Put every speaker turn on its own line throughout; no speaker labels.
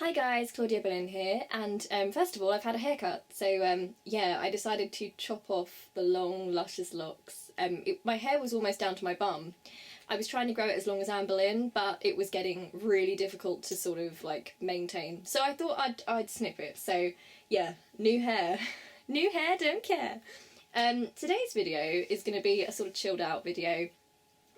Hi guys, Claudia Boleyn here, and first of all I've had a haircut, so yeah, I decided to chop off the long luscious locks. My hair was almost down to my bum. I was trying to grow it as long as Anne Boleyn, but it was getting really difficult to sort of like maintain, so I thought I'd snip it. So yeah, new hair. New hair, don't care. Today's video is going to be a sort of chilled out video.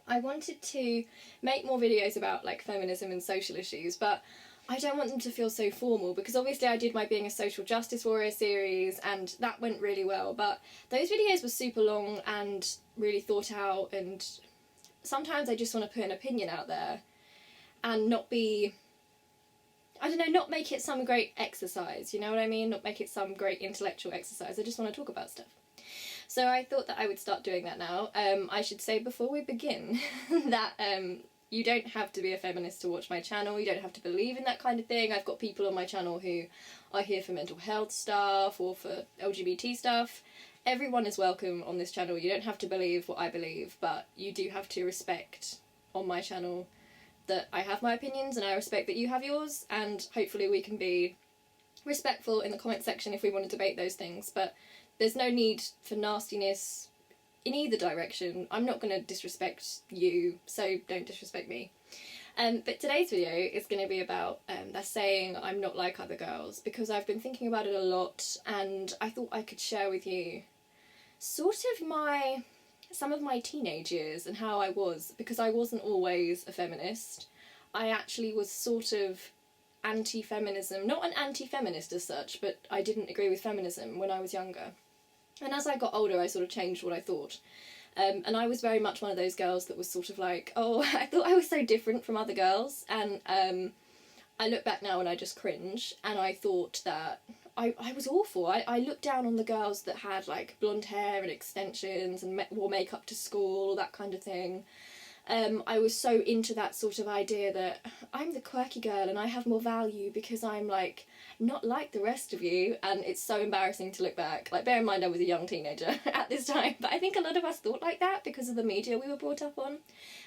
I wanted to make more videos about like feminism and social issues, but I don't want them to feel so formal, because obviously I did my Being a Social Justice Warrior series and that went really well, but those videos were super long and really thought out, and sometimes I just want to put an opinion out there and not be, I don't know, not make it some great exercise, you know what I mean? Not make it some great intellectual exercise. I just want to talk about stuff. So I thought that I would start doing that now. I should say before we begin that you don't have to be a feminist to watch my channel, you don't have to believe in that kind of thing. I've got people on my channel who are here for mental health stuff or for LGBT stuff. Everyone is welcome on this channel. You don't have to believe what I believe, but you do have to respect on my channel that I have my opinions and I respect that you have yours, and hopefully we can be respectful in the comment section if we want to debate those things, but there's no need for nastiness in either direction. I'm not going to disrespect you, so don't disrespect me. But today's video is going to be about that saying, I'm not like other girls, because I've been thinking about it a lot and I thought I could share with you sort of some of my teenage years and how I was, because I wasn't always a feminist. I actually was sort of anti-feminism, not an anti-feminist as such, but I didn't agree with feminism when I was younger. And as I got older, I sort of changed what I thought. And I was very much one of those girls that was sort of like, oh, I thought I was so different from other girls. And I look back now and I just cringe. And I thought that I was awful. I looked down on the girls that had like blonde hair and extensions and wore makeup to school, that kind of thing. I was so into that sort of idea that I'm the quirky girl and I have more value because I'm like not like the rest of you, and it's so embarrassing to look back. Like, bear in mind I was a young teenager at this time, but I think a lot of us thought like that because of the media we were brought up on.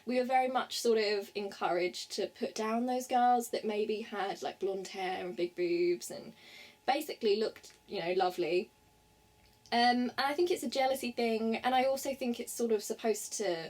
We were very much sort of encouraged to put down those girls that maybe had like blonde hair and big boobs and basically looked, you know, lovely. And I think it's a jealousy thing, and I also think it's sort of supposed to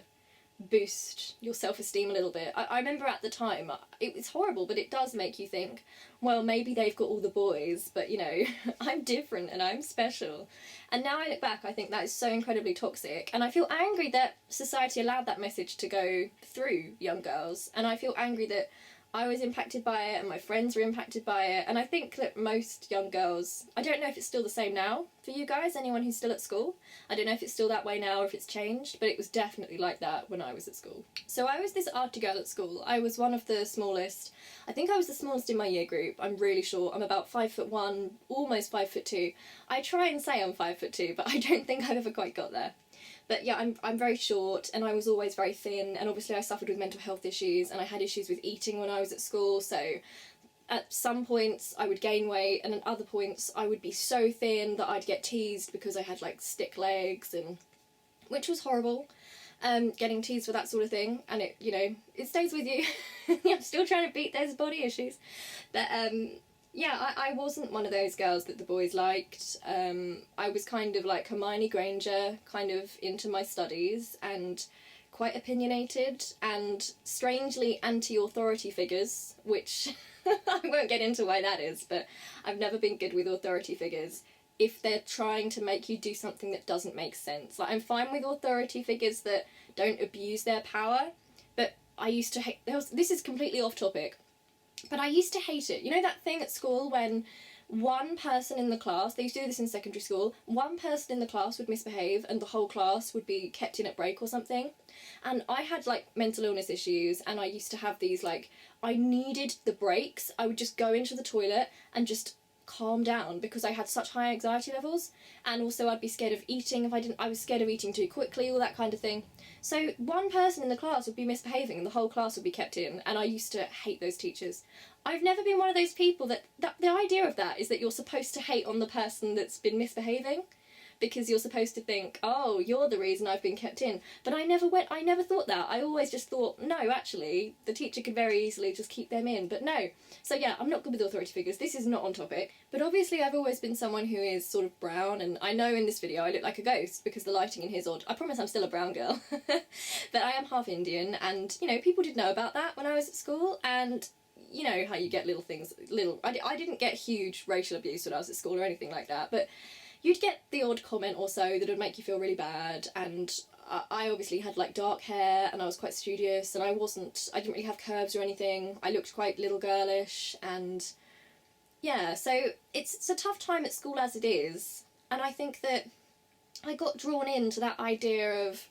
boost your self-esteem a little bit. I remember at the time, it was horrible, but it does make you think, well, maybe they've got all the boys, but you know, I'm different and I'm special. And now I look back, I think that is so incredibly toxic, and I feel angry that society allowed that message to go through young girls, and I feel angry that I was impacted by it and my friends were impacted by it. And I think that most young girls, I don't know if it's still the same now for you guys, anyone who's still at school. I don't know if it's still that way now or if it's changed, but it was definitely like that when I was at school. So I was this arty girl at school. I was one of the smallest. I think I was the smallest in my year group. I'm really short. I'm about 5'1", almost 5'2". I try and say I'm 5'2", but I don't think I've ever quite got there. But yeah, I'm very short and I was always very thin, and obviously I suffered with mental health issues and I had issues with eating when I was at school, so at some points I would gain weight and at other points I would be so thin that I'd get teased because I had like stick legs, and which was horrible, getting teased for that sort of thing, and it, you know, it stays with you. I'm still trying to beat those body issues, but yeah, I wasn't one of those girls that the boys liked. I was kind of like Hermione Granger, kind of into my studies and quite opinionated and strangely anti-authority figures, which I won't get into why that is, but I've never been good with authority figures if they're trying to make you do something that doesn't make sense. Like, I'm fine with authority figures that don't abuse their power, but I used to hate, this is completely off topic, but I used to hate it. You know that thing at school when one person in the class, they used to do this in secondary school, one person in the class would misbehave and the whole class would be kept in at break or something. And I had like mental illness issues, and I used to have these like, I needed the breaks. I would just go into the toilet and just calm down because I had such high anxiety levels, and also I'd be scared of eating if I was scared of eating too quickly, all that kind of thing. So one person in the class would be misbehaving and the whole class would be kept in, and I used to hate those teachers. I've never been one of those people that the idea of that is that you're supposed to hate on the person that's been misbehaving, because you're supposed to think, oh, you're the reason I've been kept in. But I never thought that. I always just thought, no, actually, the teacher could very easily just keep them in, but no. So yeah, I'm not good with authority figures. This is not on topic. But obviously I've always been someone who is sort of brown, and I know in this video I look like a ghost because the lighting in here is odd. I promise I'm still a brown girl. But I am half Indian, and, you know, people did know about that when I was at school, and you know how you get little things, I didn't get huge racial abuse when I was at school or anything like that, but you'd get the odd comment or so that would make you feel really bad, and I obviously had like dark hair and I was quite studious, and I didn't really have curves or anything. I looked quite little girlish, and yeah, so it's a tough time at school as it is, and I think that I got drawn into that idea of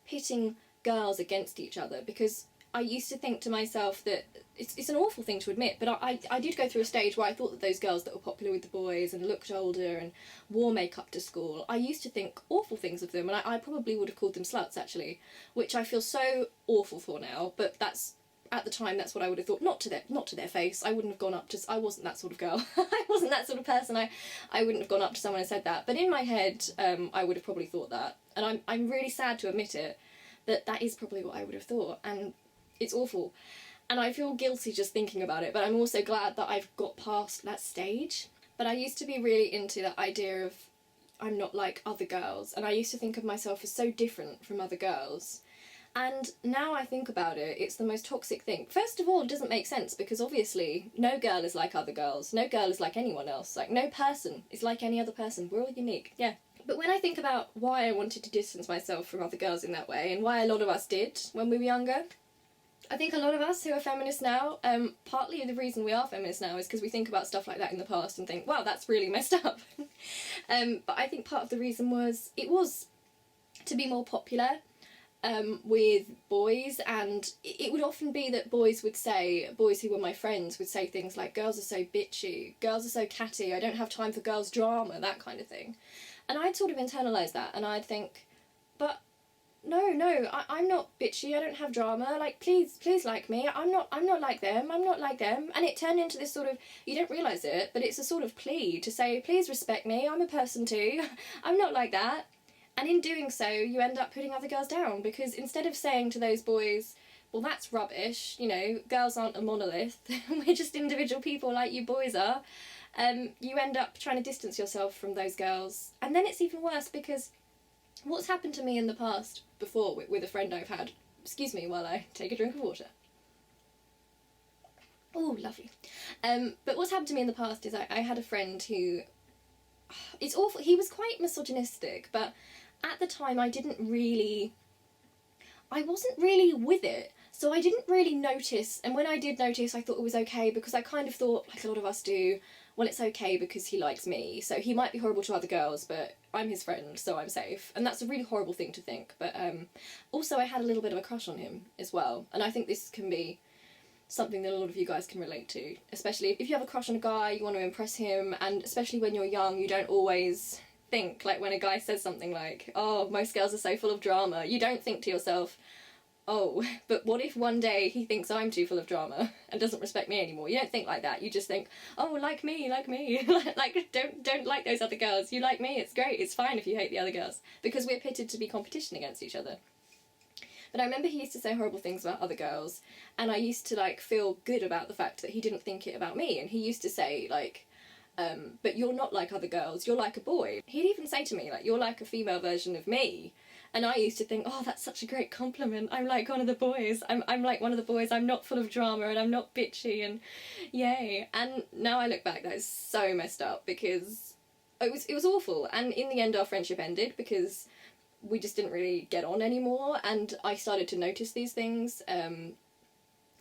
pitting girls against each other, because I used to think to myself that it's an awful thing to admit, but I did go through a stage where I thought that those girls that were popular with the boys and looked older and wore makeup to school, I used to think awful things of them, and I probably would have called them sluts, actually, which I feel so awful for now, but at the time that's what I would have thought, not to their face. I wouldn't have gone up to, I wasn't that sort of girl. I wasn't that sort of person. I wouldn't have gone up to someone and said that, but in my head I would have probably thought that, and I'm really sad to admit it, that is probably what I would have thought, and it's awful. And I feel guilty just thinking about it, but I'm also glad that I've got past that stage. But I used to be really into that idea of I'm not like other girls, and I used to think of myself as so different from other girls. And now I think about it, it's the most toxic thing. First of all, it doesn't make sense, because obviously no girl is like other girls. No girl is like anyone else. Like, no person is like any other person. We're all unique. Yeah. But when I think about why I wanted to distance myself from other girls in that way, and why a lot of us did when we were younger, I think a lot of us who are feminists now, partly the reason we are feminists now is because we think about stuff like that in the past and think, wow, that's really messed up. But I think part of the reason was, it was to be more popular with boys, and it would often be that boys who were my friends would say things like, girls are so bitchy, girls are so catty, I don't have time for girls' drama, that kind of thing. And I'd sort of internalise that, and I'd think, but no, I'm not bitchy, I don't have drama, like, please like me, I'm not like them, and it turned into this sort of, you don't realise it, but it's a sort of plea to say, please respect me, I'm a person too, I'm not like that. And in doing so, you end up putting other girls down, because instead of saying to those boys, well, that's rubbish, you know, girls aren't a monolith, we're just individual people like you boys are, you end up trying to distance yourself from those girls. And then it's even worse, because what's happened to me in the past, before, with a friend I've had, excuse me while I take a drink of water. Oh, lovely. But what's happened to me in the past is I had a friend who, it's awful, he was quite misogynistic, but at the time I wasn't really with it, so I didn't really notice, and when I did notice I thought it was okay, because I kind of thought, like a lot of us do, well, it's okay because he likes me, so he might be horrible to other girls, but I'm his friend, so I'm safe. And that's a really horrible thing to think, but also I had a little bit of a crush on him as well, and I think this can be something that a lot of you guys can relate to, especially if you have a crush on a guy, you want to impress him, and especially when you're young, you don't always think, like when a guy says something like, oh, most girls are so full of drama, you don't think to yourself, oh, but what if one day he thinks I'm too full of drama and doesn't respect me anymore? You don't think like that. You just think, oh, like me. Like, don't like those other girls. You like me, it's great. It's fine if you hate the other girls. Because we're pitted to be competition against each other. But I remember he used to say horrible things about other girls, and I used to, like, feel good about the fact that he didn't think it about me. And he used to say, like, but you're not like other girls, you're like a boy. He'd even say to me, like, you're like a female version of me. And I used to think, oh, that's such a great compliment, I'm like one of the boys, I'm like one of the boys, I'm not full of drama and I'm not bitchy, and yay. And now I look back, that is so messed up, because it was awful, and in the end our friendship ended because we just didn't really get on anymore, and I started to notice these things, and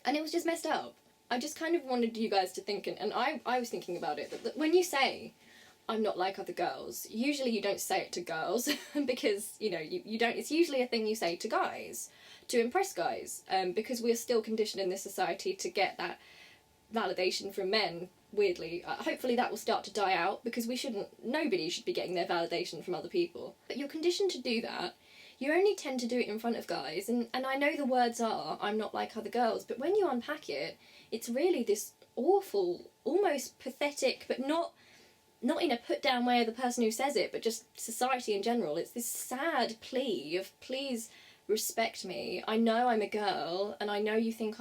it was just messed up. I just kind of wanted you guys to think, and I was thinking about it, that when you say, I'm not like other girls, usually you don't say it to girls, because, you know, you don't, it's usually a thing you say to guys, to impress guys, because we're still conditioned in this society to get that validation from men, weirdly. Hopefully that will start to die out, because nobody should be getting their validation from other people. But you're conditioned to do that, you only tend to do it in front of guys, and I know the words are, I'm not like other girls, but when you unpack it, it's really this awful, almost pathetic, but not not in a put down way of the person who says it, but just society in general. It's this sad plea of, please respect me. I know I'm a girl, and I know you think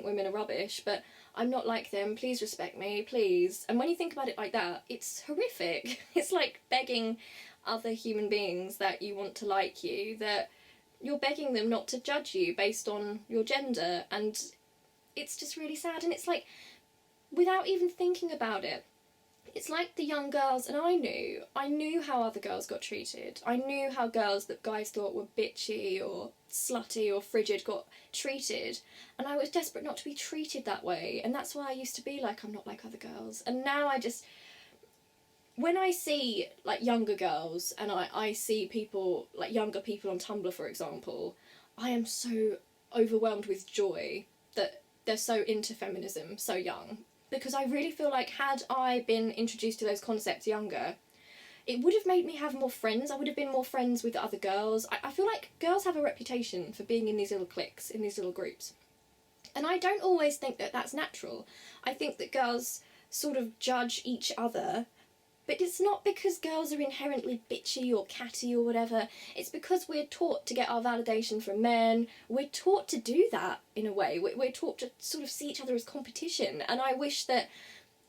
women are rubbish, but I'm not like them. Please respect me, please. And when you think about it like that, it's horrific. It's like begging other human beings that you want to like you, that you're begging them not to judge you based on your gender, and it's just really sad. And it's like, without even thinking about it, it's like the young girls, and I knew how other girls got treated. I knew how girls that guys thought were bitchy or slutty or frigid got treated, and I was desperate not to be treated that way, and that's why I used to be like, I'm not like other girls. And now when I see like younger girls, and I see people, like younger people on Tumblr for example, I am so overwhelmed with joy that they're so into feminism so young. Because I really feel like, had I been introduced to those concepts younger, it would have made me have more friends. I would have been more friends with other girls. I feel like girls have a reputation for being in these little cliques, in these little groups. And I don't always think that that's natural. I think that girls sort of judge each other, but it's not because girls are inherently bitchy or catty or whatever. It's because we're taught to get our validation from men. We're taught to do that in a way. We're taught to sort of see each other as competition. And I wish that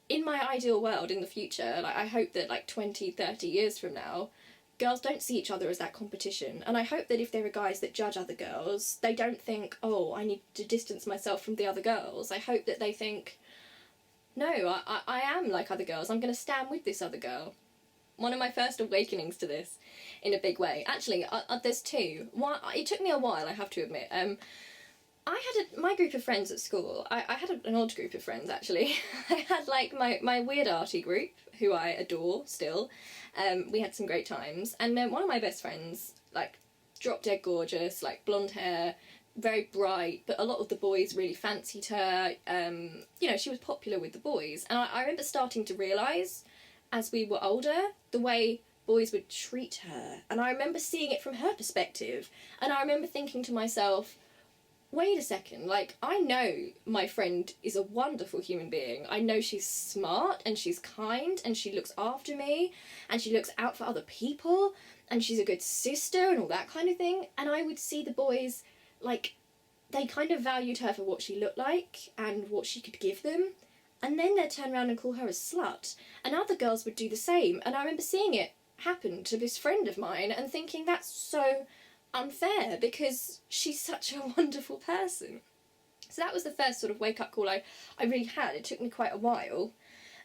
in my ideal world in the future, like I hope that like 20, 30 years from now, girls don't see each other as that competition. And I hope that if there are guys that judge other girls, they don't think, oh, I need to distance myself from the other girls. I hope that they think, no, I am like other girls. I'm going to stand with this other girl. One of my first awakenings to this, in a big way. Actually, there's two. One, it took me a while, I have to admit. I had my group of friends at school. I had an odd group of friends, actually. I had like my weird arty group, who I adore still. We had some great times. And then one of my best friends, like drop dead gorgeous, like blonde hair, very bright, but a lot of the boys really fancied her. You know, she was popular with the boys. And I remember starting to realise, as we were older, the way boys would treat her. And I remember seeing it from her perspective. And I remember thinking to myself, wait a second, like, I know my friend is a wonderful human being. I know she's smart, and she's kind, and she looks after me, and she looks out for other people, and she's a good sister, and all that kind of thing. And I would see the boys, like, they kind of valued her for what she looked like and what she could give them, and then they'd turn around and call her a slut, and other girls would do the same. And I remember seeing it happen to this friend of mine and thinking, that's so unfair, because she's such a wonderful person. So that was the first sort of wake-up call I really had. It took me quite a while.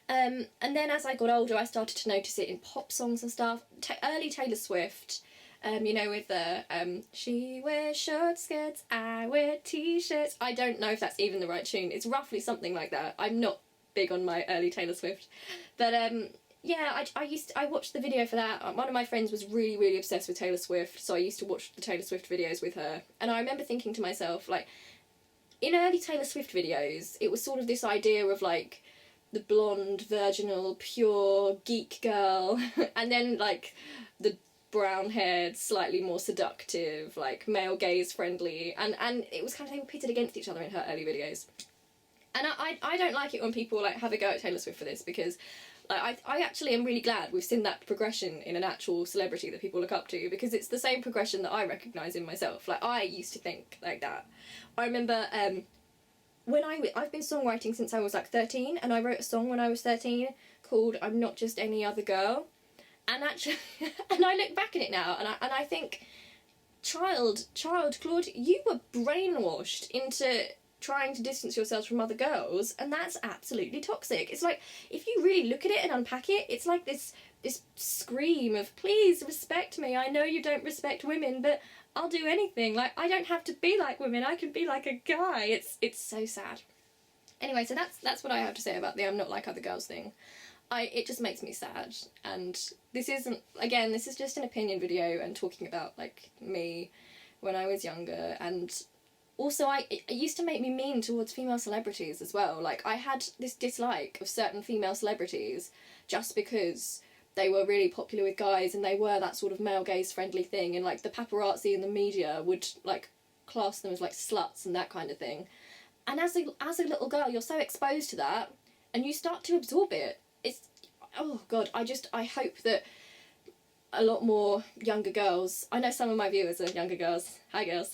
And then as I got older, I started to notice it in pop songs and stuff. Early Taylor Swift, you know, with the she wears short skirts, I wear t-shirts. I don't know if that's even the right tune. It's roughly something like that. I'm not big on my early Taylor Swift. But yeah, I watched the video for that. One of my friends was really, really obsessed with Taylor Swift, so I used to watch the Taylor Swift videos with her. And I remember thinking to myself, like, in early Taylor Swift videos, it was sort of this idea of, like, the blonde, virginal, pure geek girl, and then, like, the brown-haired, slightly more seductive, like, male gaze friendly, and it was kind of, they were pitted against each other in her early videos. And I don't like it when people, like, have a go at Taylor Swift for this, because like, I actually am really glad we've seen that progression in an actual celebrity that people look up to, because it's the same progression that I recognise in myself. Like, I used to think like that. I remember when I've been songwriting since I was like 13, and I wrote a song when I was 13 called I'm Not Just Any Other Girl. And actually, and I look back at it now, and I think, child Claudia, you were brainwashed into trying to distance yourselves from other girls, and that's absolutely toxic. It's like, if you really look at it and unpack it, it's like this scream of, please respect me, I know you don't respect women, but I'll do anything. Like, I don't have to be like women, I can be like a guy. It's so sad. Anyway, so that's what I have to say about the I'm not like other girls thing. It just makes me sad, and this isn't, again, this is just an opinion video and talking about, like, me when I was younger. And also, it used to make me mean towards female celebrities as well. Like, I had this dislike of certain female celebrities just because they were really popular with guys, and they were that sort of male gaze friendly thing, and, like, the paparazzi and the media would, like, class them as, like, sluts and that kind of thing. And as a little girl, you're so exposed to that, and you start to absorb it. oh god, I hope that a lot more younger girls, I know some of my viewers are younger girls, hi girls,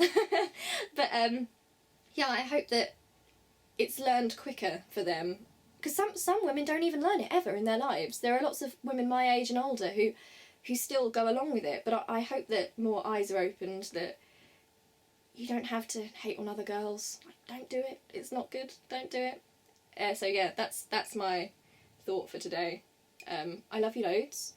but yeah, I hope that it's learned quicker for them, because some women don't even learn it ever in their lives. There are lots of women my age and older who still go along with it, but I hope that more eyes are opened, that you don't have to hate on other girls. Don't do it, it's not good, don't do it. So yeah, that's my thought for today. I love you loads,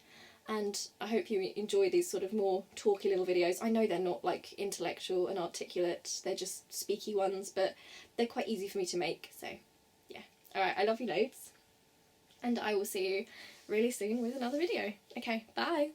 and I hope you enjoy these sort of more talky little videos. I know they're not like intellectual and articulate, they're just speaky ones, but they're quite easy for me to make, so yeah. Alright, I love you loads, and I will see you really soon with another video. Okay, bye!